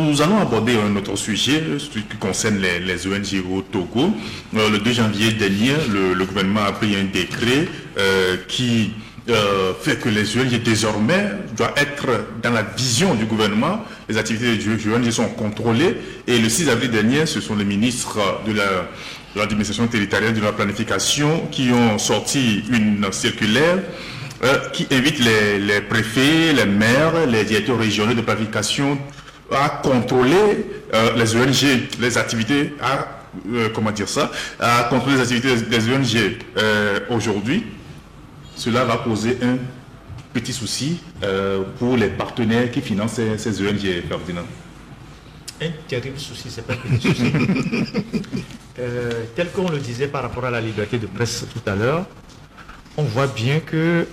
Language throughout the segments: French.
Nous allons aborder un autre sujet, ce qui concerne les ONG au Togo. Le 2 janvier dernier, le gouvernement a pris un décret qui fait que les ONG désormais doivent être dans la vision du gouvernement. Les activités des ONG sont contrôlées. Et le 6 avril dernier, ce sont les ministres de l'administration territoriale de la planification qui ont sorti une circulaire qui invite les préfets, les maires, les directeurs régionaux de planification à contrôler les ONG, les activités, à contrôler les activités des ONG. Aujourd'hui, cela va poser un petit souci pour les partenaires qui financent ces ONG, Ferdinand. Un terrible souci, c'est pas un petit souci. Tel qu'on le disait par rapport à la liberté de presse tout à l'heure, on voit bien que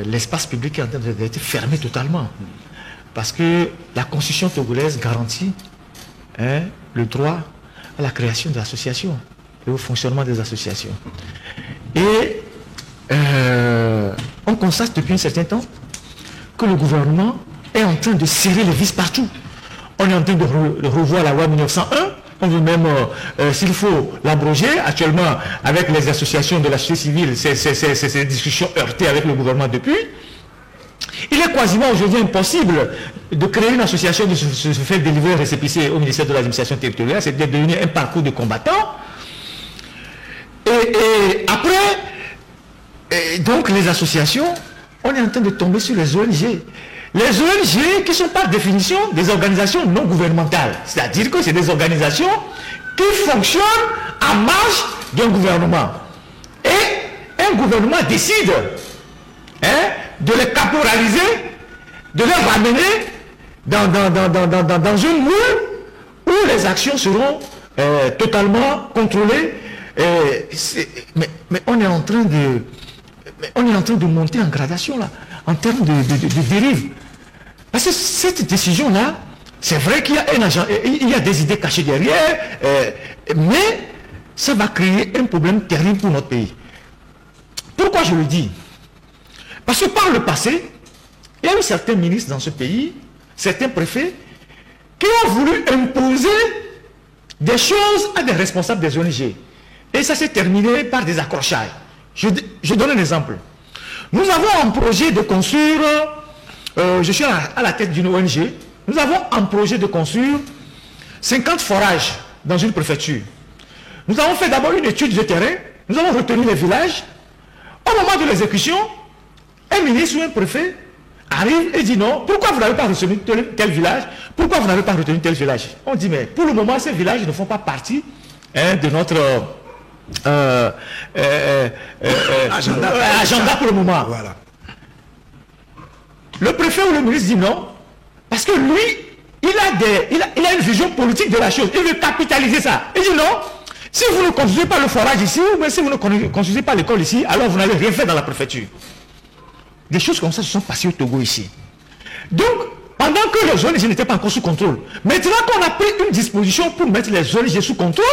l'espace public est en train d'être fermé totalement. Parce que la constitution togolaise garantit le droit à la création d'associations et au fonctionnement des associations. Et on constate depuis un certain temps que le gouvernement est en train de serrer les vis partout. On est en train de revoir la loi 1901. On veut même, s'il faut, l'abroger. Actuellement, avec les associations de la société civile, ces discussions heurtées avec le gouvernement depuis. Il est quasiment aujourd'hui impossible de créer une association de se faire délivrer un récépissé au ministère de l'administration territoriale. C'est devenu un parcours de combattant. Et après, donc les associations, on est en train de tomber sur les ONG. Les ONG qui sont par définition des organisations non gouvernementales. C'est-à-dire que c'est des organisations qui fonctionnent en marge d'un gouvernement. Et un gouvernement décide de les caporaliser, de les ramener dans une moule où les actions seront totalement contrôlées. Mais on est en train de monter en gradation là, en termes de dérive. Parce que cette décision-là, c'est vrai qu'il y a un agent, il y a des idées cachées derrière, mais ça va créer un problème terrible pour notre pays. Pourquoi je le dis? Parce que par le passé, il y a eu certains ministres dans ce pays, certains préfets, qui ont voulu imposer des choses à des responsables des ONG. Et ça s'est terminé par des accrochages. Je donne un exemple. Nous avons un projet de construire, je suis à la tête d'une ONG, nous avons un projet de construire 50 forages dans une préfecture. Nous avons fait d'abord une étude de terrain, nous avons retenu les villages. Au moment de l'exécution, un ministre ou un préfet arrive et dit non, pourquoi vous n'avez pas retenu tel village? Pourquoi vous n'avez pas retenu tel village? On dit mais pour le moment ces villages ne font pas partie de notre agenda pour le moment. Voilà. Le préfet ou le ministre dit non, parce que lui, il a une vision politique de la chose. Il veut capitaliser ça. Il dit non, si vous ne construisez pas le forage ici, ou même si vous ne construisez pas l'école ici, alors vous n'allez rien faire dans la préfecture. Des choses comme ça se sont passées au Togo ici. Donc, pendant que les ONG n'étaient pas encore sous contrôle, maintenant qu'on a pris une disposition pour mettre les ONG sous contrôle,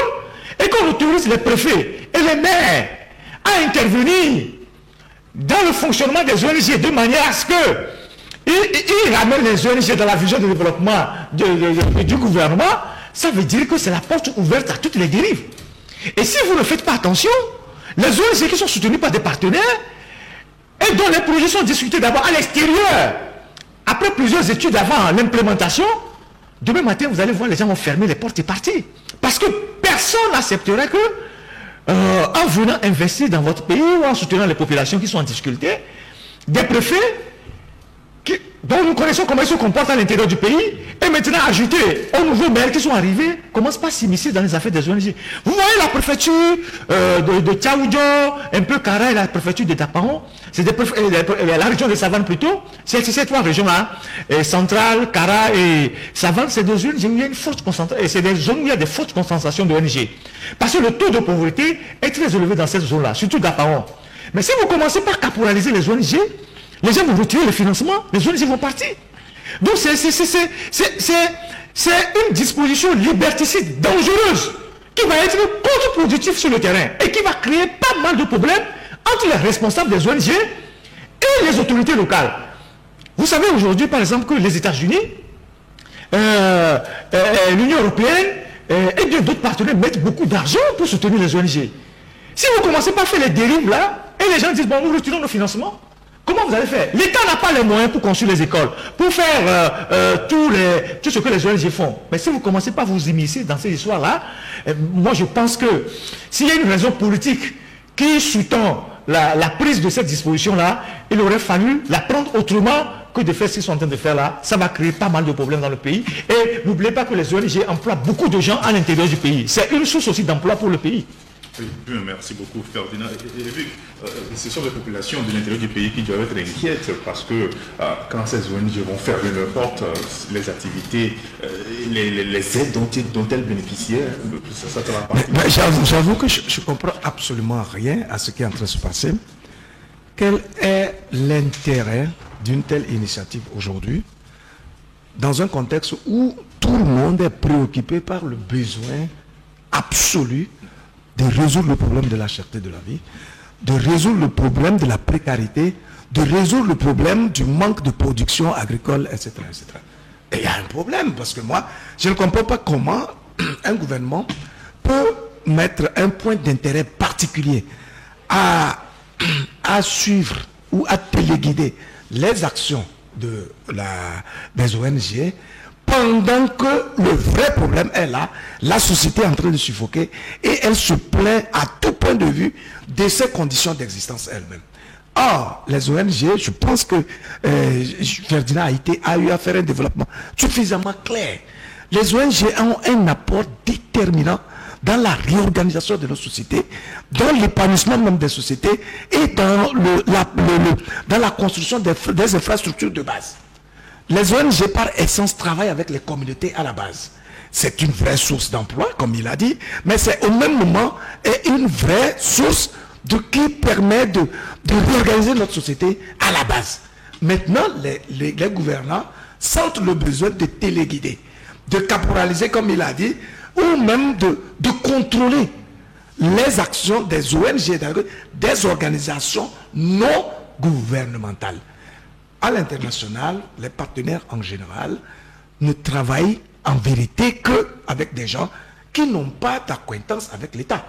et qu'on autorise les préfets et les maires à intervenir dans le fonctionnement des ONG de manière à ce qu'ils ramènent les ONG dans la vision de développement du gouvernement, ça veut dire que c'est la porte ouverte à toutes les dérives. Et si vous ne faites pas attention, les ONG qui sont soutenues par des partenaires et dont les projets sont discutés d'abord à l'extérieur, après plusieurs études avant l'implémentation, demain matin, vous allez voir, les gens vont fermer les portes et partir. Parce que personne n'accepterait que, en venant investir dans votre pays ou en soutenant les populations qui sont en difficulté, des préfets dont nous connaissons comment ils se comportent à l'intérieur du pays, et maintenant ajouter aux nouveaux maires qui sont arrivés, commencent pas à s'immiscer dans les affaires des ONG. Vous voyez la préfecture de Tchaoudjo, un peu Kara et la préfecture de Dapaon, c'est la région de Savane plutôt, c'est ces trois régions-là, centrale, Kara et Savane, c'est des zones où il y a une forte concentration, c'est des zones où il y a des fortes concentrations de ONG. Parce que le taux de pauvreté est très élevé dans cette zone-là, surtout Dapaon. Mais si vous commencez par caporaliser les ONG, les gens vont retirer le financement, les ONG vont partir. Donc c'est une disposition liberticide, dangereuse, qui va être contre-productive sur le terrain et qui va créer pas mal de problèmes entre les responsables des ONG et les autorités locales. Vous savez aujourd'hui, par exemple, que les États-Unis l'Union européenne et bien d'autres partenaires mettent beaucoup d'argent pour soutenir les ONG. Si vous commencez pas à faire les dérives là, et les gens disent, bon, nous retirons nos financements, comment vous allez faire? L'État n'a pas les moyens pour construire les écoles, pour faire tout ce que les ONG font. Mais si vous commencez pas à vous immiscer dans ces histoires-là, moi je pense que s'il y a une raison politique qui sous-tend la prise de cette disposition-là, il aurait fallu la prendre autrement que de faire ce qu'ils sont en train de faire là. Ça va créer pas mal de problèmes dans le pays. Et n'oubliez pas que les ONG emploient beaucoup de gens à l'intérieur du pays. C'est une source aussi d'emploi pour le pays. Oui, merci beaucoup Ferdinand. Ce sont les populations de l'intérieur du pays qui doivent être inquiètes parce que quand ces ONG vont fermer leurs portes, les activités, les aides dont elles bénéficiaient, ça va pas. J'avoue que je ne comprends absolument rien à ce qui est en train de se passer. Quel est l'intérêt d'une telle initiative aujourd'hui dans un contexte où tout le monde est préoccupé par le besoin absolu de résoudre le problème de la cherté de la vie, de résoudre le problème de la précarité, de résoudre le problème du manque de production agricole, etc. etc. Et il y a un problème, parce que moi, je ne comprends pas comment un gouvernement peut mettre un point d'intérêt particulier à suivre ou à téléguider les actions des ONG, pendant que le vrai problème est là, la société est en train de suffoquer et elle se plaint à tout point de vue de ses conditions d'existence elle-même. Or, les ONG, je pense que Ferdinand a eu à faire un développement suffisamment clair. Les ONG ont un apport déterminant dans la réorganisation de nos sociétés, dans l'épanouissement même des sociétés et dans la construction des infrastructures de base. Les ONG, par essence, travaillent avec les communautés à la base. C'est une vraie source d'emploi, comme il a dit, mais c'est au même moment une vraie source qui permet de réorganiser notre société à la base. Maintenant, les gouvernants sentent le besoin de téléguider, de caporaliser, comme il a dit, ou même de contrôler les actions des ONG, des organisations non gouvernementales. À l'international, les partenaires en général ne travaillent en vérité qu'avec des gens qui n'ont pas d'acquaintance avec l'État.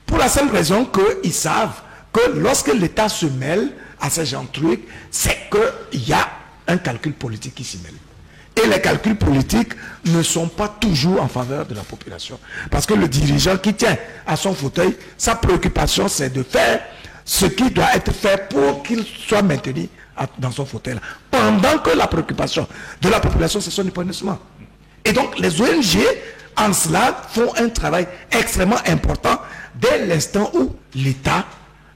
Pour la simple raison qu'ils savent que lorsque l'État se mêle à ce genre de trucs, c'est qu'il y a un calcul politique qui s'y mêle. Et les calculs politiques ne sont pas toujours en faveur de la population. Parce que le dirigeant qui tient à son fauteuil, sa préoccupation c'est de faire ce qui doit être fait pour qu'il soit maintenu dans son fauteuil, pendant que la préoccupation de la population, c'est son épanouissement. Et donc, les ONG, en cela, font un travail extrêmement important dès l'instant où l'État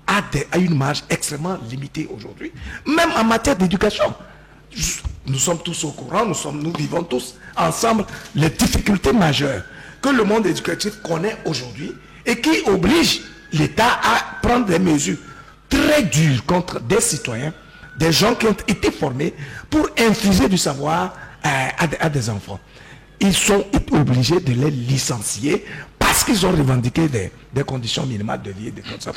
a une marge extrêmement limitée aujourd'hui. Même en matière d'éducation, nous sommes tous au courant, nous vivons tous ensemble les difficultés majeures que le monde éducatif connaît aujourd'hui et qui obligent l'État à prendre des mesures très dures contre des citoyens, des gens qui ont été formés pour infuser du savoir à des enfants. Ils sont obligés de les licencier parce qu'ils ont revendiqué des conditions minimales de vie et de tout ça.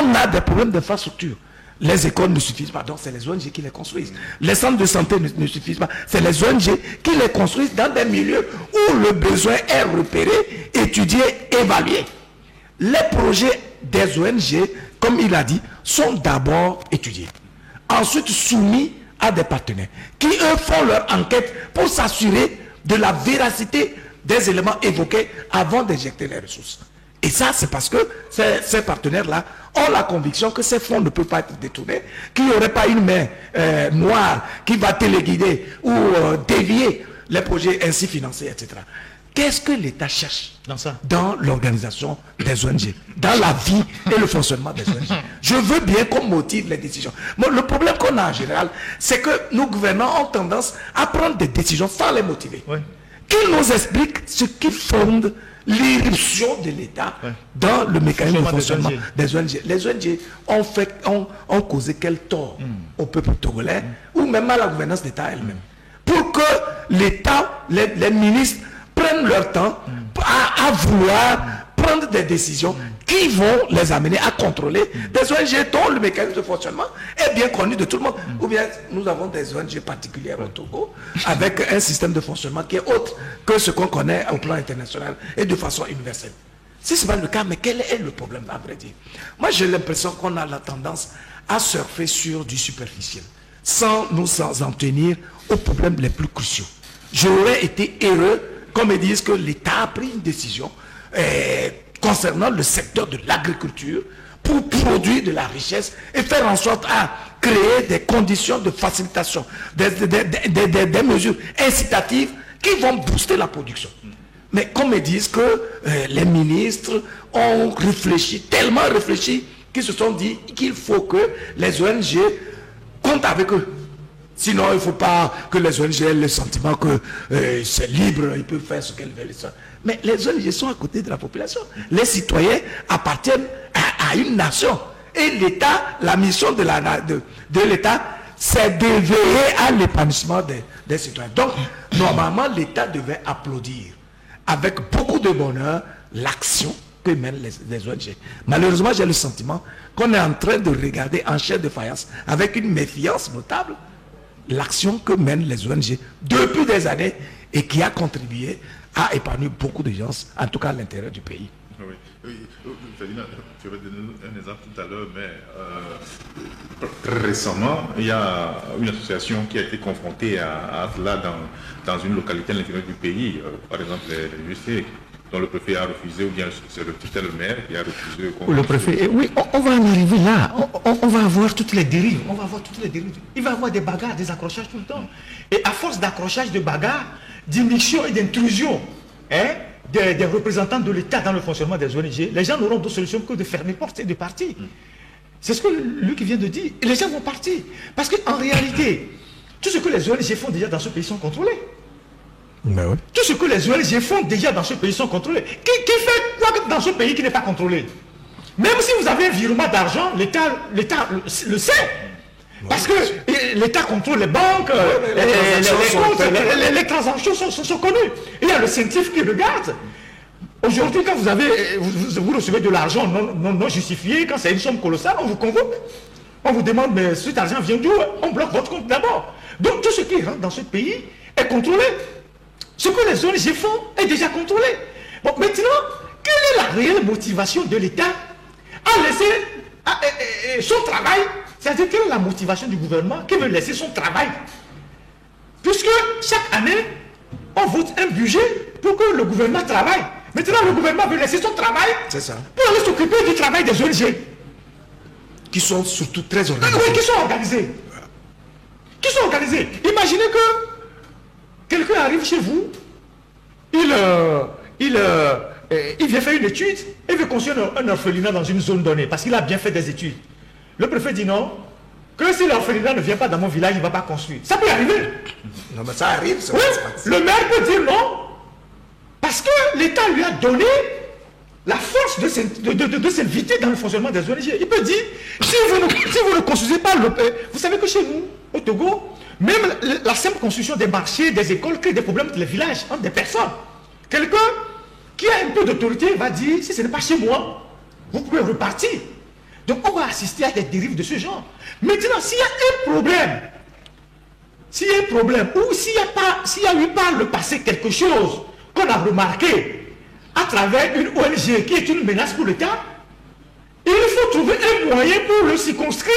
On a des problèmes d'infrastructure. Les écoles ne suffisent pas, donc c'est les ONG qui les construisent. Les centres de santé ne suffisent pas, c'est les ONG qui les construisent dans des milieux où le besoin est repéré, étudié, évalué. Les projets des ONG, comme il a dit, sont d'abord étudiés. Ensuite soumis à des partenaires qui, eux, font leur enquête pour s'assurer de la véracité des éléments évoqués avant d'injecter les ressources. Et ça, c'est parce que ces partenaires-là ont la conviction que ces fonds ne peuvent pas être détournés, qu'il n'y aurait pas une main noire qui va téléguider ou dévier les projets ainsi financés, etc. Qu'est-ce que l'État cherche dans l'organisation des ONG, dans la vie et le fonctionnement des ONG? Je veux bien qu'on motive les décisions. Mais le problème qu'on a en général, c'est que nos gouvernants ont tendance à prendre des décisions sans les motiver. Oui. Qu'ils nous expliquent ce qui fonde l'irruption de l'État dans le mécanisme de fonctionnement des ONG. Les ONG ont causé quel tort au peuple togolais ou même à la gouvernance d'État elle-même. Pour que l'État, les ministres prennent leur temps à vouloir prendre des décisions qui vont les amener à contrôler des ONG dont le mécanisme de fonctionnement est bien connu de tout le monde. Ou bien nous avons des ONG particulières au Togo avec un système de fonctionnement qui est autre que ce qu'on connaît au plan international et de façon universelle. Si ce n'est pas le cas, mais quel est le problème à vrai dire? Moi j'ai l'impression qu'on a la tendance à surfer sur du superficiel sans nous en tenir aux problèmes les plus cruciaux. J'aurais été heureux qu'on me dise que l'État a pris une décision concernant le secteur de l'agriculture pour produire de la richesse et faire en sorte à créer des conditions de facilitation, des mesures incitatives qui vont booster la production. Mais qu'on me dise que les ministres ont réfléchi, tellement réfléchi, qu'ils se sont dit qu'il faut que les ONG comptent avec eux. Sinon, il ne faut pas que les ONG aient le sentiment que c'est libre, ils peuvent faire ce qu'elles veulent. Mais les ONG sont à côté de la population. Les citoyens appartiennent à une nation. Et l'État, la mission de l'État, c'est de veiller à l'épanouissement des citoyens. Donc, normalement, l'État devait applaudir avec beaucoup de bonheur l'action que mènent les ONG. Malheureusement, j'ai le sentiment qu'on est en train de regarder en chair de faïence avec une méfiance notable l'action que mènent les ONG depuis des années et qui a contribué à épanouir beaucoup de gens, en tout cas à l'intérieur du pays. Oui. Ferdinand, tu avais donné un exemple tout à l'heure, mais très récemment, il y a une association qui a été confrontée à cela dans une localité à l'intérieur du pays, par exemple les UC, dont le préfet a refusé, ou bien c'est le maire qui a refusé. Le préfet, oui, on va en arriver là. On va avoir toutes les dérives. Il va y avoir des bagarres, des accrochages tout le temps. Et à force d'accrochages, de bagarres, d'immissions et d'intrusions, des représentants de l'État dans le fonctionnement des ONG, les gens n'auront d'autre solution que de fermer portes et de partir. C'est ce que lui qui vient de dire. Et les gens vont partir. Parce qu'en réalité, tout ce que les ONG font déjà dans ce pays sont contrôlés. Mais oui. Tout ce que les ONG font déjà dans ce pays sont contrôlés. Qui fait quoi dans ce pays qui n'est pas contrôlé? Même si vous avez un virement d'argent, l'État le sait. Parce que l'État contrôle les banques, les transactions sont connues. Il y a le scientifique qui regarde. Aujourd'hui, quand vous recevez de l'argent non justifié, quand c'est une somme colossale, on vous convoque. On vous demande, mais cet argent vient d'où? On bloque votre compte d'abord. Donc tout ce qui rentre dans ce pays est contrôlé. Ce que les ONG font est déjà contrôlé. Bon, maintenant, quelle est la réelle motivation de l'État à laisser son travail? C'est-à-dire, quelle est la motivation du gouvernement qui veut laisser son travail? Puisque chaque année, on vote un budget pour que le gouvernement travaille. Maintenant, le gouvernement veut laisser son travail pour aller s'occuper du travail des ONG. Qui sont surtout très organisés. Oui, qui sont organisés. Imaginez que quelqu'un arrive chez vous, il vient faire une étude et veut construire un orphelinat dans une zone donnée parce qu'il a bien fait des études. Le préfet dit non, que si l'orphelinat ne vient pas dans mon village, il ne va pas construire. Ça peut arriver. Non, mais ça arrive. Oui, le maire peut dire non, parce que l'État lui a donné la force de s'inviter dans le fonctionnement des ONG. Il peut dire, si vous ne construisez pas, vous savez que chez nous, au Togo, même la simple construction des marchés, des écoles crée des problèmes dans les villages, entre des personnes. Quelqu'un qui a un peu d'autorité va dire, si ce n'est pas chez moi, vous pouvez repartir. Donc on va assister à des dérives de ce genre. Maintenant, s'il y a un problème, ou s'il y a eu par le passé quelque chose qu'on a remarqué à travers une ONG qui est une menace pour l'État, il faut trouver un moyen pour le circonscrire,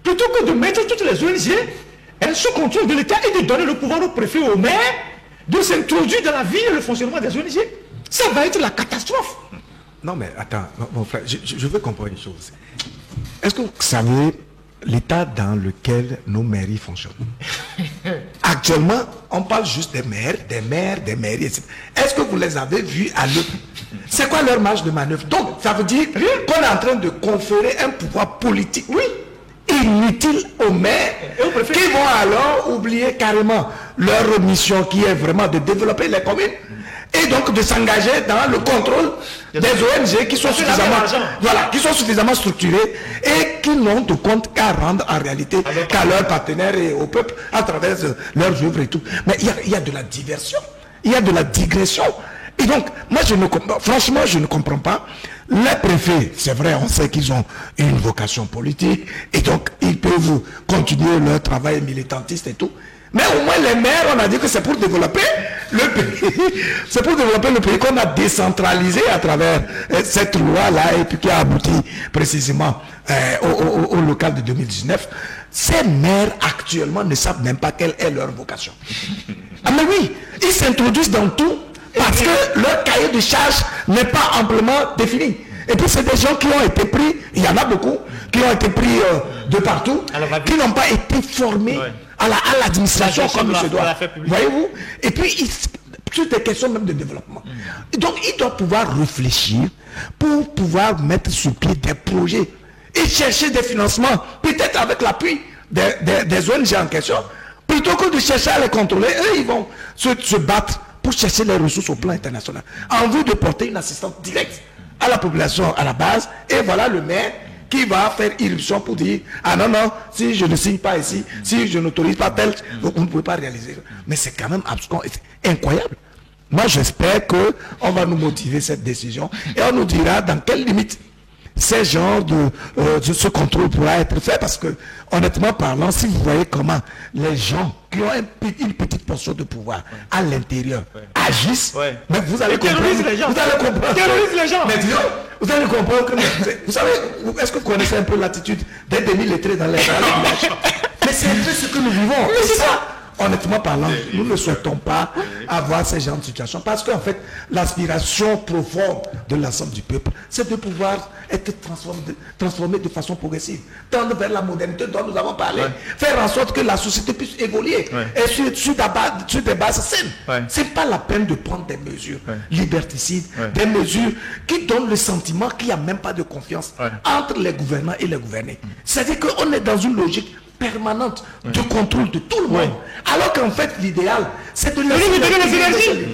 plutôt que de mettre toutes les ONG sous contrôle de l'État et de donner le pouvoir au préfet ou au maire de s'introduire dans la vie et le fonctionnement des ONG. Ça va être la catastrophe. Non mais attends, mon frère, je veux comprendre une chose. Est-ce que vous savez l'état dans lequel nos mairies fonctionnent? Actuellement, on parle juste des maires, des mairies, etc. Est-ce que vous les avez vus à l'œuvre? C'est quoi leur marge de manœuvre? Donc, ça veut dire qu'on est en train de conférer un pouvoir politique, inutile aux maires, qui vont alors oublier carrément leur mission qui est vraiment de développer les communes et donc de s'engager dans le contrôle des ONG qui sont suffisamment structurées et qui n'ont de compte qu'à rendre en réalité qu'à leurs partenaires et au peuple à travers leurs œuvres et tout. Mais il y a de la diversion, il y a de la digression. Et donc, moi, franchement, je ne comprends pas. Les préfets, c'est vrai, on sait qu'ils ont une vocation politique, et donc, ils peuvent continuer leur travail militantiste et tout. Mais au moins, les maires, on a dit que c'est pour développer le pays. C'est pour développer le pays qu'on a décentralisé à travers cette loi-là, et puis qui a abouti précisément au local de 2019. Ces maires, actuellement, ne savent même pas quelle est leur vocation. Ah mais oui, ils s'introduisent dans tout parce que leur cahier de charge n'est pas amplement défini. Et puis c'est des gens qui ont été pris, il y en a beaucoup, qui ont été pris de partout, qui n'ont pas été formés à l'administration comme il se doit. Voyez-vous? Et puis, sur des questions même de développement. Et donc, ils doivent pouvoir réfléchir pour pouvoir mettre sur pied des projets et chercher des financements, peut-être avec l'appui des ONG en question, plutôt que de chercher à les contrôler. Eux, ils vont se battre pour chercher les ressources au plan international, en vue de porter une assistance directe à la population à la base. Et voilà le maire qui va faire irruption pour dire ah non, non, si je ne signe pas ici, si je n'autorise pas tel, vous ne pouvez pas réaliser. Mais c'est quand même incroyable. Moi, j'espère qu'on va nous motiver cette décision et on nous dira dans quelles limites ces genres ce contrôle pourra être fait, parce que, honnêtement parlant, si vous voyez comment les gens qui ont une petite portion de pouvoir à l'intérieur agissent, mais vous allez comprendre. Les gens. Vous allez comprendre. Terrorisent les gens. Mais disons, vous allez comprendre que, vous savez, est-ce que vous connaissez un peu l'attitude des demi-lettrés dans les villages? Mais c'est un peu ce que nous vivons. Mais c'est ça. Honnêtement parlant, nous ne souhaitons pas avoir ce genre de situation, parce qu'en fait, l'aspiration profonde de l'ensemble du peuple, c'est de pouvoir être transformé de façon progressive, tendre vers la modernité dont nous avons parlé, faire en sorte que la société puisse évoluer et sur des bases saines. C'est pas la peine de prendre des mesures liberticides, des mesures qui donnent le sentiment qu'il n'y a même pas de confiance entre les gouvernants et les gouvernés. C'est-à-dire qu'on est dans une logique permanente de contrôle de tout le monde. Alors qu'en fait, l'idéal, c'est de laisser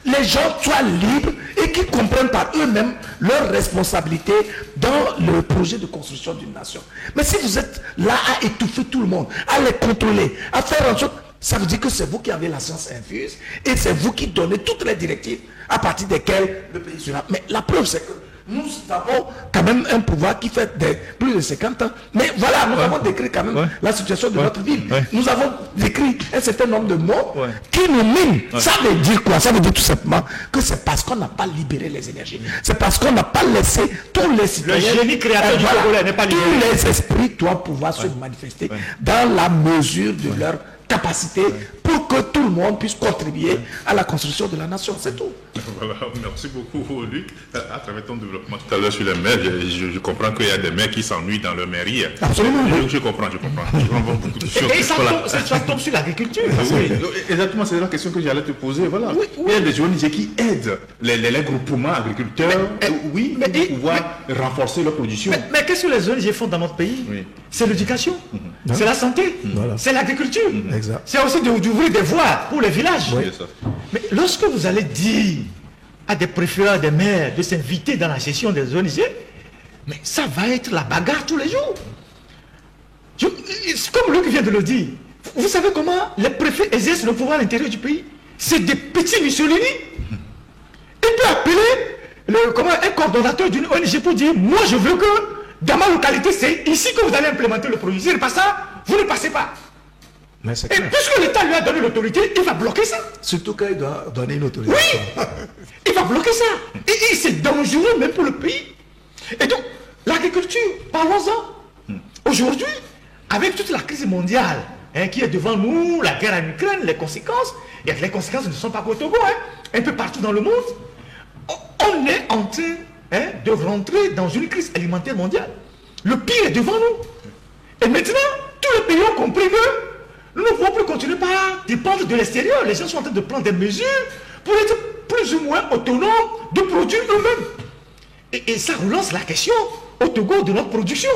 les gens soient libres et qu'ils comprennent par eux-mêmes leurs responsabilités dans le projet de construction d'une nation. Mais si vous êtes là à étouffer tout le monde, à les contrôler, à faire en sorte, ça veut dire que c'est vous qui avez la science infuse et c'est vous qui donnez toutes les directives à partir desquelles le pays sera. Mais la preuve, c'est que nous avons quand même un pouvoir qui fait plus de 50 ans. Mais voilà, nous avons décrit quand même la situation de notre ville. Nous avons décrit un certain nombre de mots qui nous minent. Ça veut dire quoi? Ça veut dire tout simplement que c'est parce qu'on n'a pas libéré les énergies. C'est parce qu'on n'a pas laissé tous les citoyens... Le génie créateur du Congolais n'est pas libéré. Tous les esprits doivent pouvoir se manifester dans la mesure de leur capacité pour que tout le monde puisse contribuer à la construction de la nation, c'est tout. Voilà, merci beaucoup Luc. À travers ton développement tout à l'heure sur les maires, je comprends qu'il y a des maires qui s'ennuient dans leur mairie. Absolument. Je comprends. Beaucoup de choses. Et ça tombe sur l'agriculture. Oui, exactement, c'est la question que j'allais te poser. Voilà. Il y a des ONG qui aident les groupements agriculteurs pour pouvoir renforcer leur production. Mais qu'est-ce que les ONG font dans notre pays? C'est l'éducation, c'est la santé, c'est l'agriculture. C'est aussi d'ouvrir des voies pour les villages. Mais lorsque vous allez dire à des préfets, à des maires de s'inviter dans la session des ONG, mais ça va être la bagarre tous les jours. Comme Luc vient de le dire, vous savez comment les préfets exercent le pouvoir à l'intérieur du pays? C'est des petits Mussolini. Il peut appeler un coordonnateur d'une ONG pour dire, moi je veux que dans ma localité, c'est ici que vous allez implémenter le projet. Si pas ça, vous ne passez pas. Mais et puisque l'État lui a donné l'autorité, il va bloquer ça. Surtout quand il doit donner une autorité. Oui, il va bloquer ça. Et c'est dangereux même pour le pays. Et donc, l'agriculture, parlons-en. Aujourd'hui, avec toute la crise mondiale qui est devant nous, la guerre en Ukraine, les conséquences, et les conséquences ne sont pas qu'au Togo, un peu partout dans le monde, on est en train de rentrer dans une crise alimentaire mondiale. Le pire est devant nous. Et maintenant, tous les pays ont compris que nous ne pouvons plus continuer par dépendre de l'extérieur. Les gens sont en train de prendre des mesures pour être plus ou moins autonomes de produire eux-mêmes. Et ça relance la question au Togo de notre production.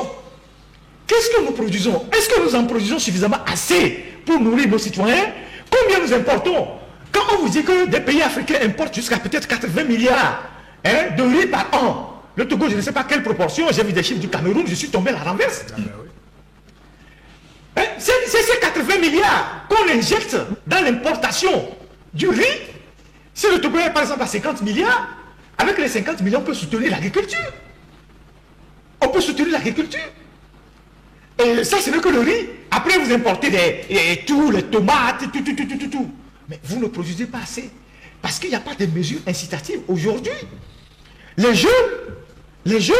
Qu'est-ce que nous produisons? Est-ce que nous en produisons suffisamment assez pour nourrir nos citoyens? Combien nous importons? Quand on vous dit que des pays africains importent jusqu'à peut-être 80 milliards de riz par an, le Togo, je ne sais pas quelle proportion, j'ai vu des chiffres du Cameroun, je suis tombé à la renverse. C'est ces 80 milliards qu'on injecte dans l'importation du riz Si le Togo est par exemple à 50 milliards, avec les 50 millions, on peut soutenir l'agriculture. On peut soutenir l'agriculture. Et ça, ce n'est que le riz. Après, vous importez tout, les tomates, tout. Mais vous ne produisez pas assez. Parce qu'il n'y a pas de mesures incitatives. Aujourd'hui, les jeunes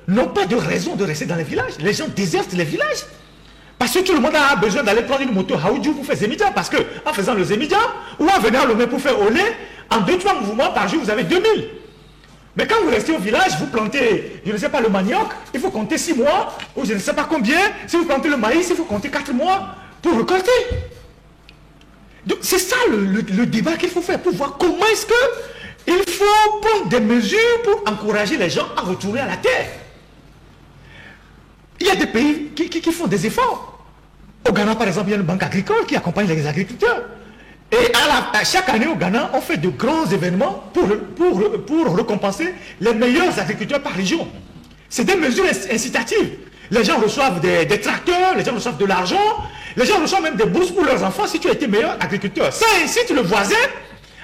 n'ont pas de raison de rester dans les villages. Les gens désertent les villages. Parce que tout le monde a besoin d'aller prendre une moto Haoudjou pour faire Zémidia. Parce qu'en faisant le Zémidia, ou en venant à Lomé pour faire Olé, en 2-3 mouvements par jour, vous avez 2000. Mais quand vous restez au village, vous plantez, je ne sais pas, le manioc, il faut compter 6 mois, ou je ne sais pas combien. Si vous plantez le maïs, il faut compter 4 mois pour récolter. Donc c'est ça le débat qu'il faut faire, pour voir comment est-ce qu'il faut prendre des mesures pour encourager les gens à retourner à la terre. Il y a des pays qui font des efforts. Au Ghana, par exemple, il y a une banque agricole qui accompagne les agriculteurs. Et chaque année au Ghana, on fait de grands événements pour récompenser les meilleurs agriculteurs par région. C'est des mesures incitatives. Les gens reçoivent des tracteurs, les gens reçoivent de l'argent, les gens reçoivent même des bourses pour leurs enfants si tu as été meilleur agriculteur. Ça incite le voisin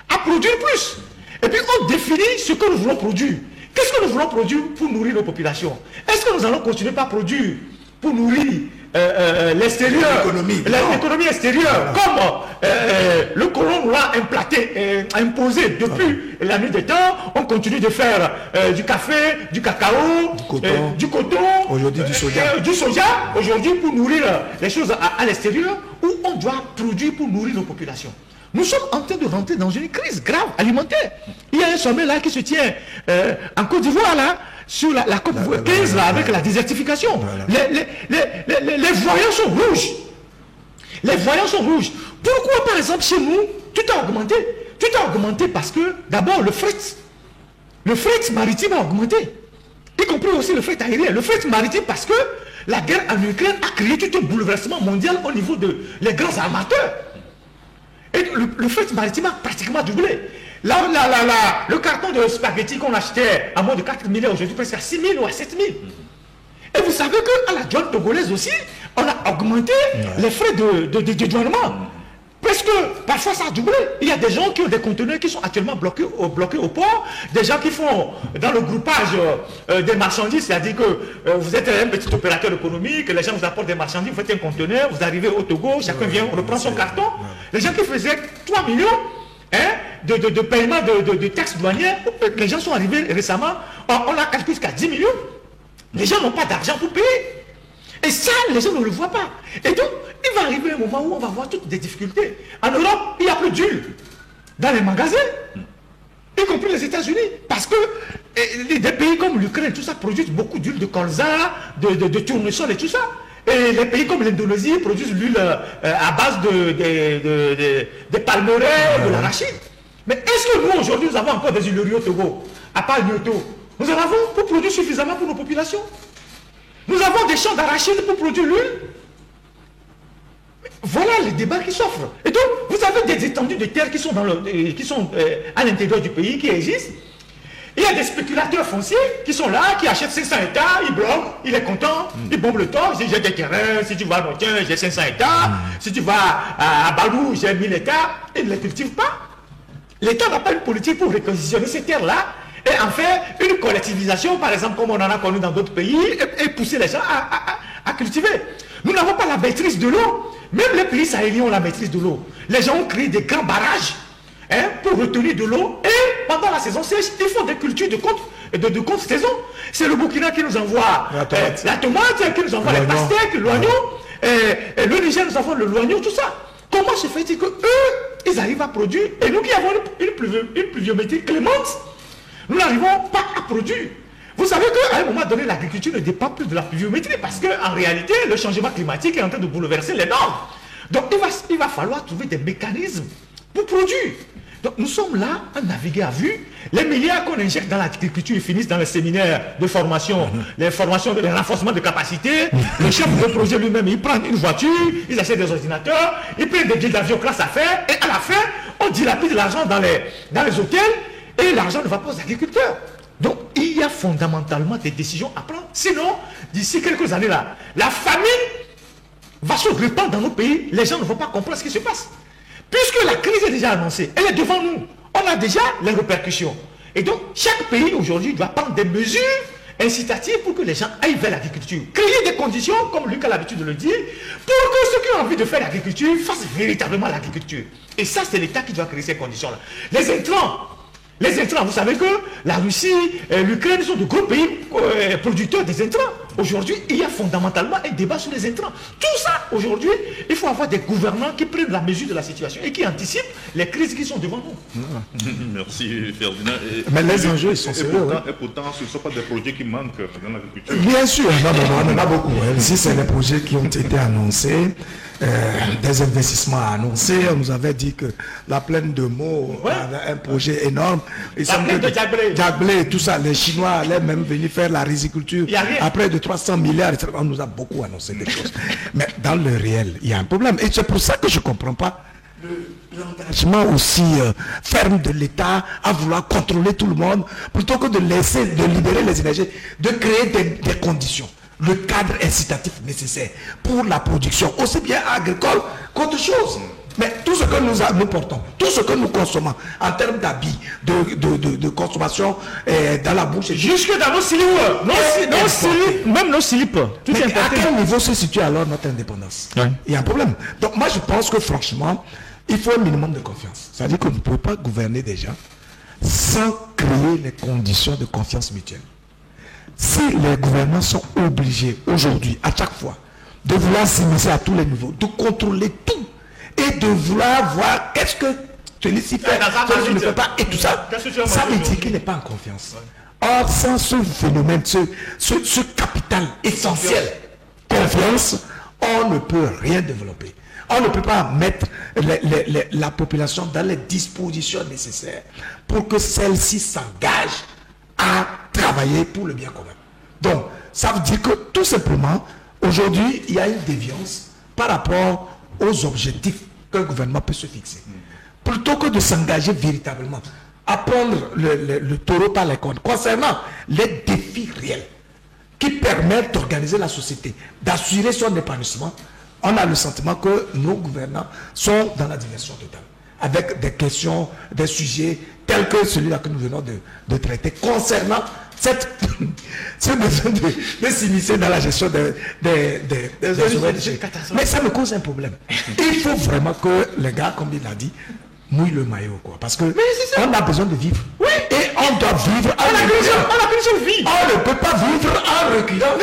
à produire plus. Et puis on définit ce que nous voulons produire. Qu'est-ce que nous voulons produire pour nourrir nos populations? Est-ce que nous allons continuer par produire pour nourrir l'extérieur, l'économie extérieure, comme le colon nous l'a imposé depuis la nuit des temps? On continue de faire du café, du cacao, du coton, aujourd'hui du soja, aujourd'hui pour nourrir les choses à l'extérieur, où on doit produire pour nourrir nos populations. Nous sommes en train de rentrer dans une crise grave alimentaire. Il y a un sommet là qui se tient en Côte d'Ivoire là, sur la COP 15 là, avec la désertification. Les voyants sont rouges. Les voyants sont rouges. Pourquoi par exemple chez nous, tout a augmenté? Tout a augmenté parce que d'abord le fret maritime a augmenté. Y compris aussi le fret aérien. Le fret maritime parce que la guerre en Ukraine a créé tout un bouleversement mondial au niveau des grands armateurs. Et le fret maritime a pratiquement doublé. Le carton de spaghettis qu'on achetait à moins de 4 000 aujourd'hui presque à 6 000 ou à 7 000. Et vous savez qu'à la douane togolaise aussi, on a augmenté les frais de douanement. Parce que parfois ça a doublé. Il y a des gens qui ont des conteneurs qui sont actuellement bloqués au port, des gens qui font dans le groupage des marchandises, c'est-à-dire que vous êtes un petit opérateur économique, les gens vous apportent des marchandises, vous faites un conteneur, vous arrivez au Togo, chacun vient, on reprend son carton. Les gens qui faisaient 3 millions de paiement de taxes douanières, les gens sont arrivés récemment, on a calculé jusqu'à 10 millions. Les gens n'ont pas d'argent pour payer. Et ça, les gens ne le voient pas. Et donc, il va arriver un moment où on va voir toutes des difficultés. En Europe, il n'y a plus d'huile dans les magasins, y compris les États-Unis. Parce que des pays comme l'Ukraine, tout ça, produisent beaucoup d'huile de colza, de tournesol et tout ça. Et les pays comme l'Indonésie produisent l'huile à base des palmeraies, de l'arachide. Mais est-ce que nous, aujourd'hui, nous avons encore des huileries au Togo, à part Nyoto? Nous en avons pour produire suffisamment pour nos populations? Nous avons des champs d'arachide pour produire l'huile. Voilà les débats qui s'offrent. Et donc, vous avez des étendues de terre qui sont, à l'intérieur du pays, qui existent. Il y a des spéculateurs fonciers qui sont là, qui achètent 500 hectares, ils bloquent, il est content, il bombe le temps, j'ai des terrains, si tu vas à Notien, j'ai 500 hectares, si tu vas à Balou, j'ai 1000 hectares, ils ne les cultivent pas. L'État n'a pas une politique pour réquisitionner ces terres-là et en faire une collectivisation, par exemple, comme on en a connu dans d'autres pays, et pousser les gens à cultiver. Nous n'avons pas la maîtrise de l'eau. Même les pays sahéliens ont la maîtrise de l'eau. Les gens ont créé des grands barrages pour retenir de l'eau. Et pendant la saison sèche, ils font des cultures de contre-saison. C'est le Burkina qui nous envoie la tomate, qui nous envoie les pastèques, l'oignon. Et le Niger nous envoie l'oignon, tout ça. Comment se fait-il qu'eux, ils arrivent à produire? Et nous qui avons une pluviométrie clémente, nous n'arrivons pas à produire. Vous savez qu'à un moment donné, l'agriculture ne dépend plus de la pluviométrie parce qu'en réalité, le changement climatique est en train de bouleverser les normes. Donc il va falloir trouver des mécanismes pour produire. Donc nous sommes là à naviguer à vue. Les milliards qu'on injecte dans l'agriculture finissent dans les séminaires de formation, les renforcements de capacité. Le chef de projet lui-même, il prend une voiture, il achète des ordinateurs, il prend des billets d'avion classe affaires et à la fin, on dilapide l'argent dans les hôtels et l'argent ne va pas aux agriculteurs. Donc il y a fondamentalement des décisions à prendre. Sinon, d'ici quelques années là, la famine va se répandre dans nos pays. Les gens ne vont pas comprendre ce qui se passe. Puisque la crise est déjà annoncée, elle est devant nous. on a déjà les répercussions. Et donc, chaque pays aujourd'hui doit prendre des mesures incitatives pour que les gens aillent vers l'agriculture. Créer des conditions, comme Luc a l'habitude de le dire, pour que ceux qui ont envie de faire l'agriculture fassent véritablement l'agriculture. Et ça, c'est l'État qui doit créer ces conditions-là. Les intrants, vous savez que la Russie, l'Ukraine sont de gros pays producteurs des intrants. Aujourd'hui, il y a fondamentalement un débat sur les intrants. Tout ça, aujourd'hui, il faut avoir des gouvernants qui prennent la mesure de la situation et qui anticipent les crises qui sont devant nous. Merci Ferdinand. Mais les enjeux, ils sont sérieux. Et pourtant, ce ne sont pas des projets qui manquent dans l'agriculture. Bien sûr, non, on en a beaucoup. Ici, c'est des projets qui ont été annoncés, des investissements annoncés. On nous avait dit que la plaine de Meaux avait un projet énorme. La plaine de Diablé, tout ça, les Chinois allaient même venir faire la riziculture. Après de 300 milliards, on nous a beaucoup annoncé des choses. Mais dans le réel, il y a un problème. Et c'est pour ça que je ne comprends pas l'engagement aussi ferme de l'État à vouloir contrôler tout le monde, plutôt que de laisser, de libérer les énergies, de créer des conditions, le cadre incitatif nécessaire pour la production, aussi bien agricole qu'autre chose. Mais tout ce que nous portons, tout ce que nous consommons en termes d'habits, de consommation dans la bouche, jusque dans nos slips, même nos slips. Mais à quel niveau se situe alors notre indépendance? Il y a un problème. Donc moi je pense que franchement, il faut un minimum de confiance. C'est-à-dire qu'on ne peut pas gouverner des gens sans créer les conditions de confiance mutuelle. Si les gouvernements sont obligés aujourd'hui, à chaque fois, de vouloir s'immiscer à tous les niveaux, de contrôler tout, et de vouloir voir qu'est-ce que celui-ci fait, celui-ci ne fait pas, et tout ça, ça veut dire qu'il n'est pas en confiance. Or, sans ce phénomène, ce capital essentiel, confiance, on ne peut rien développer. On ne peut pas mettre la population dans les dispositions nécessaires pour que celle-ci s'engage à travailler pour le bien commun. Donc, ça veut dire que tout simplement, aujourd'hui, il y a une déviance par rapport aux objectifs qu'un gouvernement peut se fixer. Plutôt que de s'engager véritablement à prendre le taureau par les cornes concernant les défis réels qui permettent d'organiser la société, d'assurer son épanouissement, on a le sentiment que nos gouvernants sont dans la diversion totale, avec des questions, des sujets tels que celui-là que nous venons de traiter concernant ce besoin de s'immiscer dans la gestion des ONG. Mais ça me cause un problème. Il faut vraiment que les gars, comme il l'a dit, mouillent le maillot, quoi. Parce que on a besoin de vivre. Oui. Et on doit vivre en reculant. On ne peut pas vivre en reculant. On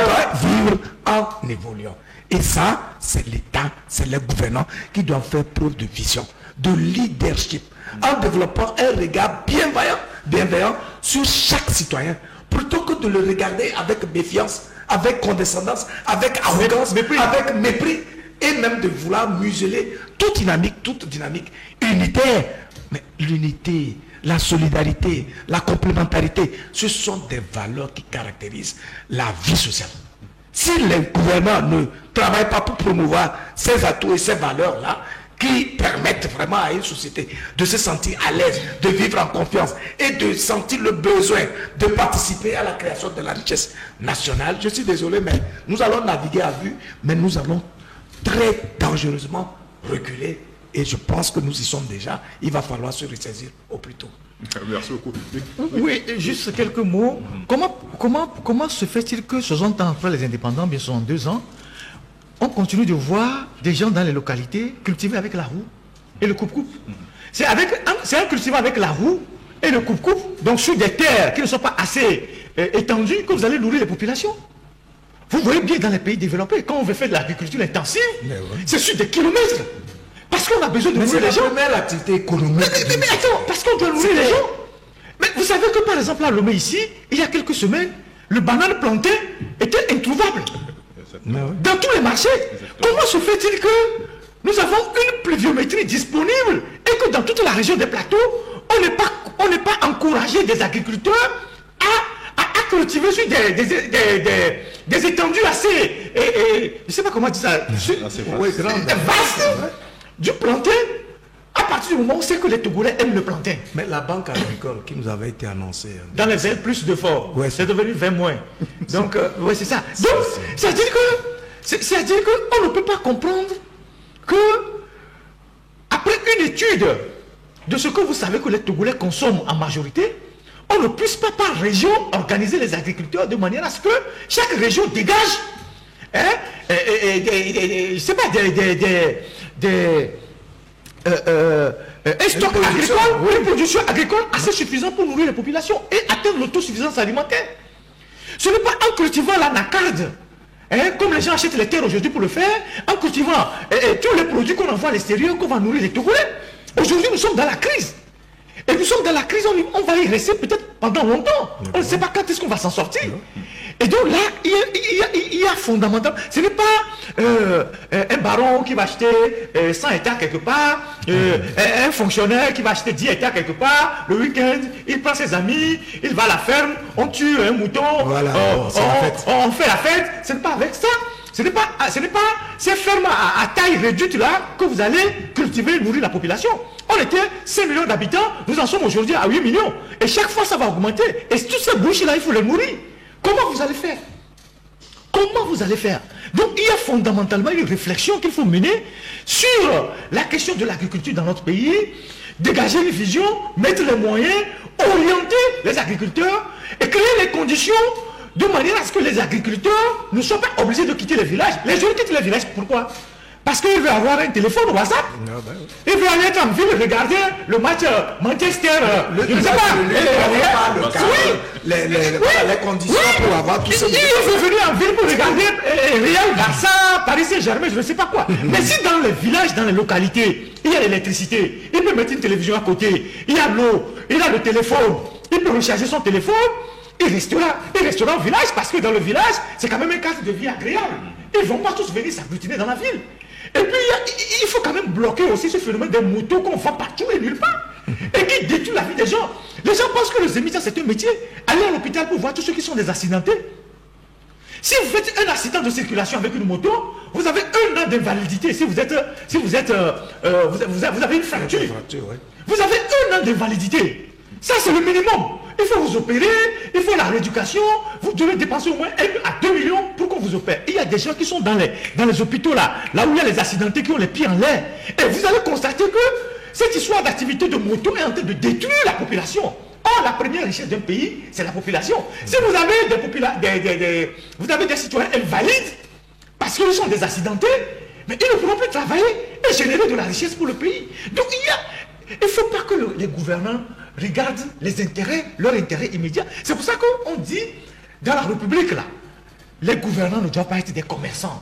doit vivre en évoluant. Et ça, c'est l'État, c'est les gouvernants qui doivent faire preuve de vision, de leadership, en développant un regard bienveillant sur chaque citoyen, plutôt que de le regarder avec méfiance, avec condescendance, avec arrogance, avec mépris, et même de vouloir museler toute dynamique unitaire. Mais l'unité, la solidarité, la complémentarité, ce sont des valeurs qui caractérisent la vie sociale. Si les gouvernants ne travaillent pas pour promouvoir ces atouts et ces valeurs-là, qui permettent vraiment à une société de se sentir à l'aise, de vivre en confiance et de sentir le besoin de participer à la création de la richesse nationale. Je suis désolé, mais nous allons naviguer à vue, mais nous allons très dangereusement reculer et je pense que nous y sommes déjà. Il va falloir se ressaisir au plus tôt. Merci beaucoup. Oui, juste quelques mots. Comment se fait-il que 60 ans après les indépendants, bien 62 ans, on continue de voir des gens dans les localités cultiver avec la roue et le coupe-coupe. C'est un cultivant avec la roue et le coupe-coupe, donc sur des terres qui ne sont pas assez étendues, que vous allez nourrir les populations. Vous voyez bien dans les pays développés, quand on veut faire de l'agriculture intensive, c'est sur des kilomètres. Parce qu'on a besoin de nourrir les gens. Mais l'activité économique. Mais attends, parce qu'on doit nourrir les gens. Mais vous savez que par exemple à Lomé ici, il y a quelques semaines, le banane plantain était introuvable. Dans tous les marchés. Comment se fait-il que nous avons une pluviométrie disponible et que dans toute la région des plateaux, on n'est pas encouragé des agriculteurs à cultiver sur des étendues assez, je ne sais pas comment dire ça, vastes, du plantain. À partir du moment où on sait que les Togolais aiment le plantain. Mais la banque agricole qui nous avait été annoncée. Dans les 20 plus de fort, c'est devenu 20 moins. Donc, oui, c'est ça. Donc, c'est-à-dire qu'on ne peut pas comprendre que, après une étude de ce que vous savez que les Togolais consomment en majorité, on ne puisse pas par région organiser les agriculteurs de manière à ce que chaque région dégage je sais pas, un stock agricole, une production agricole assez suffisante pour nourrir les populations et atteindre l'autosuffisance alimentaire. Ce n'est pas en cultivant l'anacarde, comme les gens achètent les terres aujourd'hui pour le faire, en cultivant tous les produits qu'on envoie à l'extérieur, qu'on va nourrir les Togolais. Aujourd'hui, nous sommes dans la crise. Et nous sommes dans la crise, on va y rester peut-être pendant longtemps. On ne sait pas quand est-ce qu'on va s'en sortir. Et donc là, il y a fondamentalement, ce n'est pas un baron qui va acheter 100 hectares quelque part, un fonctionnaire qui va acheter 10 hectares quelque part, le week-end, il prend ses amis, il va à la ferme, on tue un mouton, voilà, on fait la fête. Ce n'est pas avec ça. Ce n'est pas ces fermes à taille réduite là que vous allez cultiver et nourrir la population. On était 5 millions d'habitants, nous en sommes aujourd'hui à 8 millions. Et chaque fois ça va augmenter. Et toutes ces bouches là, il faut les nourrir. Comment vous allez faire? Comment vous allez faire? Donc il y a fondamentalement une réflexion qu'il faut mener sur la question de l'agriculture dans notre pays, dégager une vision, mettre les moyens, orienter les agriculteurs et créer les conditions de manière à ce que les agriculteurs ne soient pas obligés de quitter les villages. Les gens quittent les villages, pourquoi? Parce qu'il veut avoir un téléphone WhatsApp. Il veut aller être en ville regarder le match Manchester. Je ne sais pas. Les conditions pour avoir tout ça. Il veut venir en ville pour regarder Real Barça, Paris Saint-Germain, je ne sais pas quoi. Mais si dans les villages, dans les localités, il y a l'électricité, il peut mettre une télévision à côté, il y a l'eau, il a le téléphone, il peut recharger son téléphone. Il restera au village parce que dans le village, c'est quand même un cadre de vie agréable. Ils ne vont pas tous venir s'agglutiner dans la ville. Et puis, il faut quand même bloquer aussi ce phénomène des motos qu'on vend partout et nulle part. Et qui détruit la vie des gens. Les gens pensent que les émissaires, c'est un métier. Allez à l'hôpital pour voir tous ceux qui sont des accidentés. Si vous faites un accident de circulation avec une moto, vous avez 1 an d'invalidité. Si vous avez une fracture, vous avez 1 an d'invalidité. Ça, c'est le minimum. Il faut vous opérer, il faut la rééducation, vous devez dépenser au moins 1 à 2 millions pour qu'on vous opère. Il y a des gens qui sont dans les hôpitaux là où il y a les accidentés qui ont les pieds en l'air. Et vous allez constater que cette histoire d'activité de moto est en train de détruire la population. Or, la première richesse d'un pays, c'est la population. Si vous avez vous avez des citoyens invalides, parce qu'ils sont des accidentés, mais ils ne pourront plus travailler et générer de la richesse pour le pays. Donc il ne faut pas que les gouvernants regardent leurs intérêts immédiats. C'est pour ça qu'on dit, dans la République, là, les gouvernants ne doivent pas être des commerçants.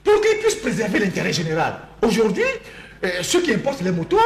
Pour qu'ils puissent préserver l'intérêt général. Aujourd'hui, ceux qui importent les motos,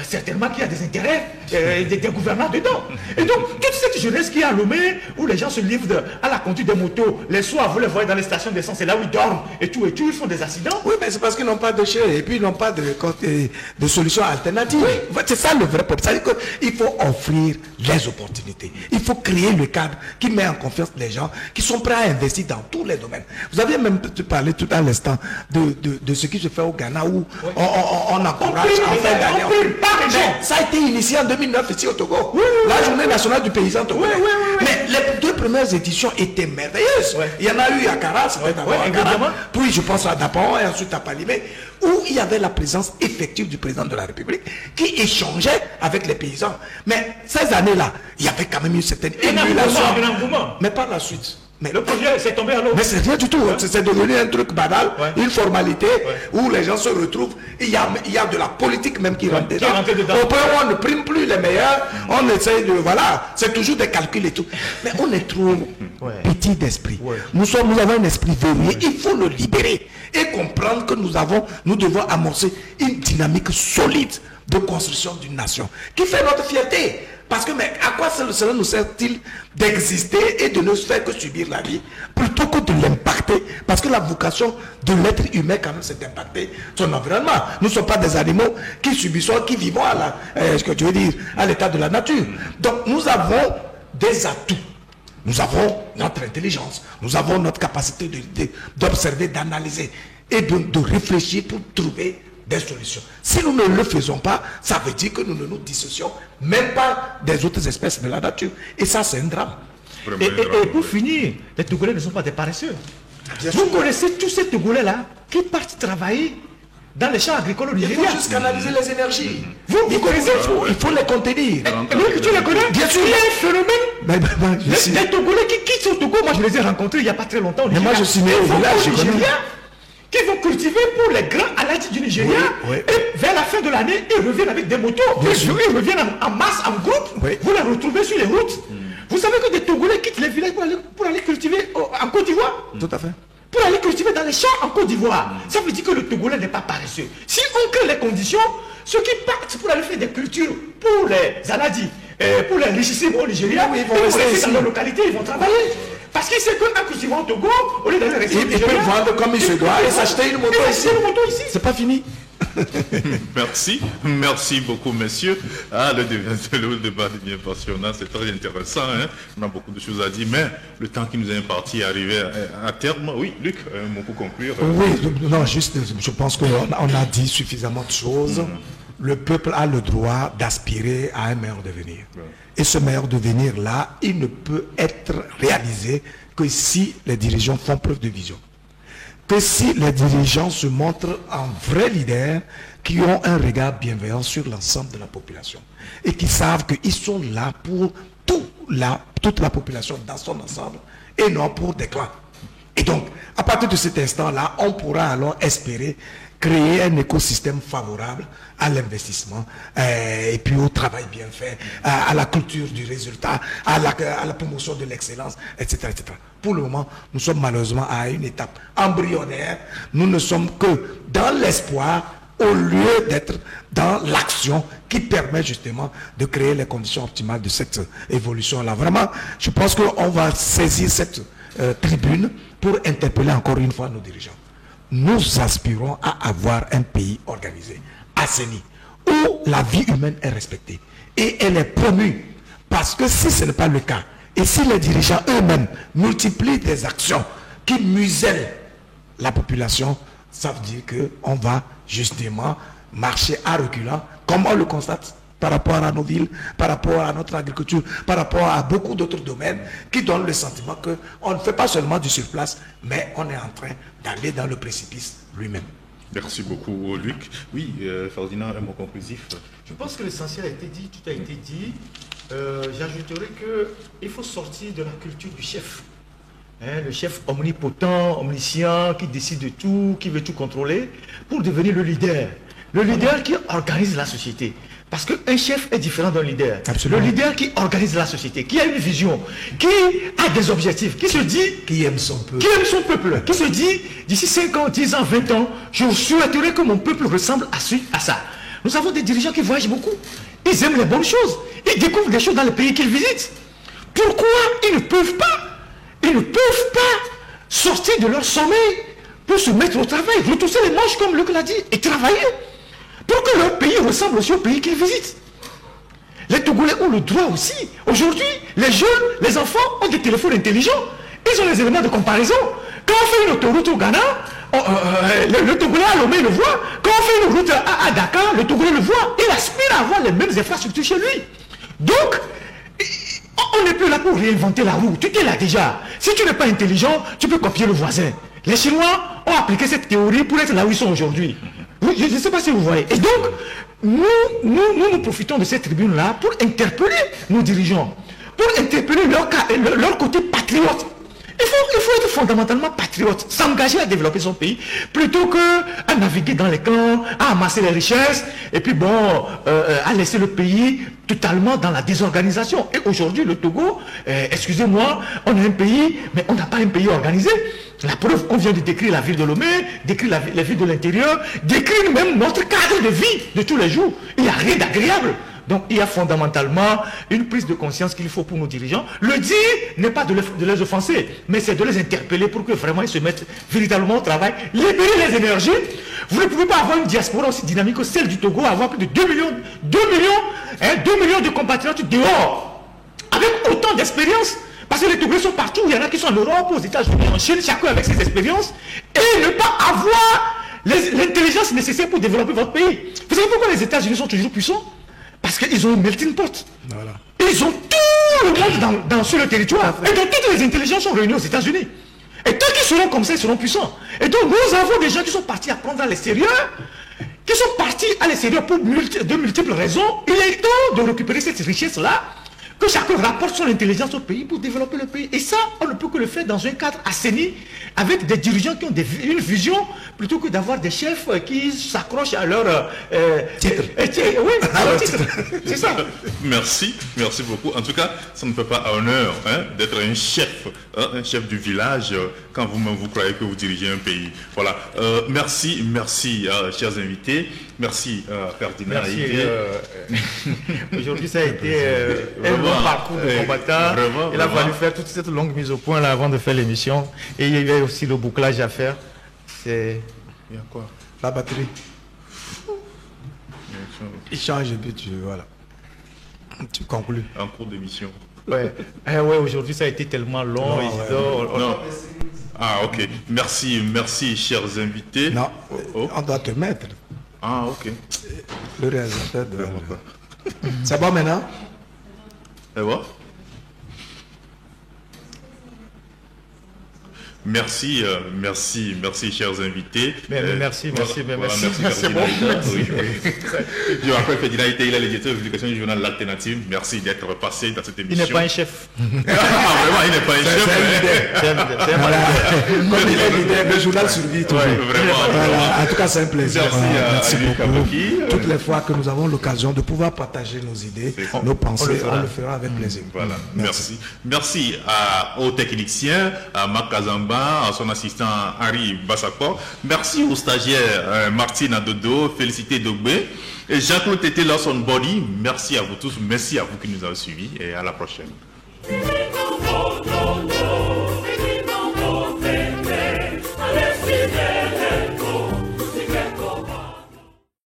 certainement qu'il y a des intérêts des gouvernants dedans. Et donc, toute cette jeunesse qui est à Lomé, où les gens se livrent à la conduite des motos, les soirs, vous les voyez dans les stations d'essence, c'est là où ils dorment, et tout, ils font des accidents. Oui, mais c'est parce qu'ils n'ont pas de chien, et puis ils n'ont pas de solution alternative. Oui. C'est ça le vrai problème. C'est-à-dire qu'il faut offrir les opportunités. Il faut créer le cadre qui met en confiance les gens, qui sont prêts à investir dans tous les domaines. Vous aviez même parlé tout à l'instant de ce qui se fait au Ghana, où on encourage à faire gagner. Mais ça a été initié en 2009 ici au Togo. La journée nationale du paysan togolais. Mais les 2 premières éditions étaient merveilleuses. Il y en a eu à Kara, c'était d'abord à Kara, puis je pense à Dapon et ensuite à Palimé, où il y avait la présence effective du président de la République qui échangeait avec les paysans. Mais ces années-là, il y avait quand même une certaine émulation. Mais par la suite, mais le projet s'est tombé à l'eau. Mais c'est rien du tout. C'est devenu un truc banal, une formalité où les gens se retrouvent. Il y a de la politique même qui rentre dedans. Au point où on ne prime plus les meilleurs, on essaye de... Voilà, c'est toujours des calculs et tout. Mais on est trop petit d'esprit. Nous avons un esprit verrouillé. Il faut le libérer et comprendre que nous devons amorcer une dynamique solide de construction d'une nation qui fait notre fierté. Parce que, mais à quoi cela nous sert-il d'exister et de ne faire que subir la vie plutôt que de l'impacter? Parce que la vocation de l'être humain, quand même, c'est d'impacter son environnement. Nous ne sommes pas des animaux qui subissons, qui vivons à l'état de la nature. Donc, nous avons des atouts. Nous avons notre intelligence. Nous avons notre capacité d'observer, d'analyser et de réfléchir pour trouver des solutions. Si nous ne le faisons pas, ça veut dire que nous ne nous dissocions même pas des autres espèces de la nature. Et ça, c'est un drame. Et pour finir, les Togolais ne sont pas des paresseux. Vous connaissez tous ces Togolais-là qui partent travailler dans les champs agricoles au Il Nigeria. faut juste canaliser les énergies. Vous connaissez Il faut les contenir. Oui, tu les connais. Bien sûr. Il y a un phénomène. Les Togolais qui quittent au Togo, moi je les ai rencontrés il n'y a pas très longtemps au Mais moi, Nigeria. je suis né au village, je connais. Qui vont cultiver pour les grands aladis du Nigeria. Oui. Et vers la fin de l'année, ils reviennent avec des motos. Ils reviennent en masse, en groupe. Oui. Vous les retrouvez sur les routes. Vous savez que des Togolais quittent les villages pour aller cultiver en Côte d'Ivoire. Tout à fait. Pour aller cultiver dans les champs en Côte d'Ivoire. Ça veut dire que le Togolais n'est pas paresseux. Si on crée les conditions, ceux qui partent pour aller faire des cultures pour les aladis, pour les richissimes au Nigeria, Oui, ils vont ils vont rester rester ici. dans leur localité, ils vont travailler. Parce qu'ils savent qu'en cultivant au Togo, au lieu d'aller rester au Ils Nigeria, peuvent vendre comme il se doit et s'acheter une moto ils ici. achètent une moto ici. C'est pas fini. Merci beaucoup, messieurs. Le débat devient passionnant, c'est très intéressant. Hein. On a beaucoup de choses à dire, mais le temps qui nous est imparti est arrivé à terme. Oui, Luc, un mot pour conclure. Oui, non, juste, je pense qu'on a dit suffisamment de choses. Le peuple a le droit d'aspirer à un meilleur devenir. Et ce meilleur devenir-là, il ne peut être réalisé que si les dirigeants font preuve de vision. Que si les dirigeants se montrent en vrais leaders qui ont un regard bienveillant sur l'ensemble de la population et qui savent qu'ils sont là pour toute la population dans son ensemble et non pour des clans. Et donc, à partir de cet instant-là, on pourra alors espérer créer un écosystème favorable à l'investissement et puis au travail bien fait, à la culture du résultat, à la promotion de l'excellence, etc., etc. Pour le moment, nous sommes malheureusement à une étape embryonnaire. Nous ne sommes que dans l'espoir au lieu d'être dans l'action qui permet justement de créer les conditions optimales de cette évolution-là. Vraiment, je pense qu'on va saisir cette tribune pour interpeller encore une fois nos dirigeants. Nous aspirons à avoir un pays organisé, assaini, où la vie humaine est respectée et elle est promue. Parce que si ce n'est pas le cas, et si les dirigeants eux-mêmes multiplient des actions qui musellent la population, ça veut dire qu'on va justement marcher à reculons, comme on le constate par rapport à nos villes, par rapport à notre agriculture, par rapport à beaucoup d'autres domaines qui donnent le sentiment qu'on ne fait pas seulement du surplace, mais on est en train d'aller dans le précipice lui-même. Merci beaucoup, Luc. Oui, Ferdinand, un mot conclusif. Je pense que l'essentiel a été dit, tout a été dit. J'ajouterai qu'il faut sortir de la culture du chef. Le chef omnipotent, omniscient, qui décide de tout, qui veut tout contrôler, pour devenir le leader. Le leader qui organise la société. Parce qu'un chef est différent d'un leader. Absolument. Le leader qui organise la société, qui a une vision, qui a des objectifs, qui se dit... Qui aime son peuple. Qui aime son peuple, qui se dit, d'ici 5 ans, 10 ans, 20 ans, je souhaiterais que mon peuple ressemble à ça. Nous avons des dirigeants qui voyagent beaucoup. Ils aiment les bonnes choses. Ils découvrent des choses dans les pays qu'ils visitent. Pourquoi ils ne peuvent pas sortir de leur sommeil pour se mettre au travail, retrousser les manches comme Luc l'a dit, et travailler pour que leur pays ressemble aussi au pays qu'ils visitent. Les Togolais ont le droit aussi. Aujourd'hui, les jeunes, les enfants ont des téléphones intelligents. Ils ont les éléments de comparaison. Quand on fait une autoroute au Ghana, le Togolais à Lomé le voit. Quand on fait une route à Dakar, le Togolais le voit. Il aspire à avoir les mêmes infrastructures chez lui. Donc, on n'est plus là pour réinventer la roue. Tu es là déjà. Si tu n'es pas intelligent, tu peux copier le voisin. Les Chinois ont appliqué cette théorie pour être là où ils sont aujourd'hui. Je ne sais pas si vous voyez. Et donc, nous profitons de cette tribune-là pour interpeller nos dirigeants, pour interpeller leur côté patriote. Il faut être fondamentalement patriote, s'engager à développer son pays, plutôt qu'à naviguer dans les camps, à amasser les richesses, et puis à laisser le pays totalement dans la désorganisation. Et aujourd'hui, le Togo, excusez-moi, on est un pays, mais on n'a pas un pays organisé. La preuve, on vient de décrire la ville de Lomé, décrire les villes de l'intérieur, décrire même notre cadre de vie de tous les jours. Il n'y a rien d'agréable. Donc il y a fondamentalement une prise de conscience qu'il faut pour nos dirigeants. Le dire n'est pas de les offenser, mais c'est de les interpeller pour que vraiment ils se mettent véritablement au travail, libérer les énergies. Vous ne pouvez pas avoir une diaspora aussi dynamique que celle du Togo, avoir plus de 2 millions de compatriotes dehors, avec autant d'expérience. Parce que les Togolais sont partout, il y en a qui sont en Europe, aux États-Unis, en Chine, chacun avec ses expériences, et ne pas avoir l'intelligence nécessaire pour développer votre pays. Vous savez pourquoi les États-Unis sont toujours puissants? Parce qu'ils ont une melting pot. Voilà. Ils ont tout le monde sur le territoire. Et donc toutes les intelligences sont réunies aux États-Unis. Et tant qu'ils seront comme ça, ils seront puissants. Et donc nous avons des gens qui sont partis apprendre à l'extérieur, qui sont partis à l'extérieur pour de multiples raisons. Il est temps de récupérer cette richesse-là, que chacun rapporte son intelligence au pays pour développer le pays. Et ça, on ne peut que le faire dans un cadre assaini, avec des dirigeants qui ont une vision, plutôt que d'avoir des chefs qui s'accrochent à leur titre. Oui, à leur titre. C'est ça. Merci beaucoup. En tout cas, ça ne fait pas honneur d'être un chef du village, quand vous-même vous croyez que vous dirigez un pays. Voilà. Merci, chers invités. Merci, Ferdinand. Aujourd'hui, ça a été un long parcours de combattant. Il a fallu faire toute cette longue mise au point là avant de faire l'émission. Et il y avait aussi le bouclage à faire. Il y a quoi? La batterie. Il change et puis voilà. Tu conclus. En cours d'émission. Ouais, aujourd'hui ça a été tellement long. Non. Ah, ok. Merci, chers invités. Non, on doit te mettre. Ah, ok. Le réalisateur de... C'est bon maintenant? C'est bon? Merci, chers invités. Merci. C'est bon. Je rappelle que Ferdinand était il a l'éditeur de publication du journal L'Alternative. Merci d'être passé dans cette émission. Il n'est pas un chef. Vraiment, il n'est pas un chef. Comme il est leader, le journal survit toujours. Voilà, en tout cas, c'est un plaisir. Merci beaucoup. Toutes les fois que nous avons l'occasion de pouvoir partager nos idées, nos pensées, on le fera avec plaisir. Voilà, merci aux techniciens, à Marc Kazamba, à son assistant Henri Bassako. Merci aux stagiaires Martine Adodo, Félicité Dogbé et Jean-Claude Tété Lawson Body. Merci à vous tous, merci à vous qui nous avez suivis et à la prochaine.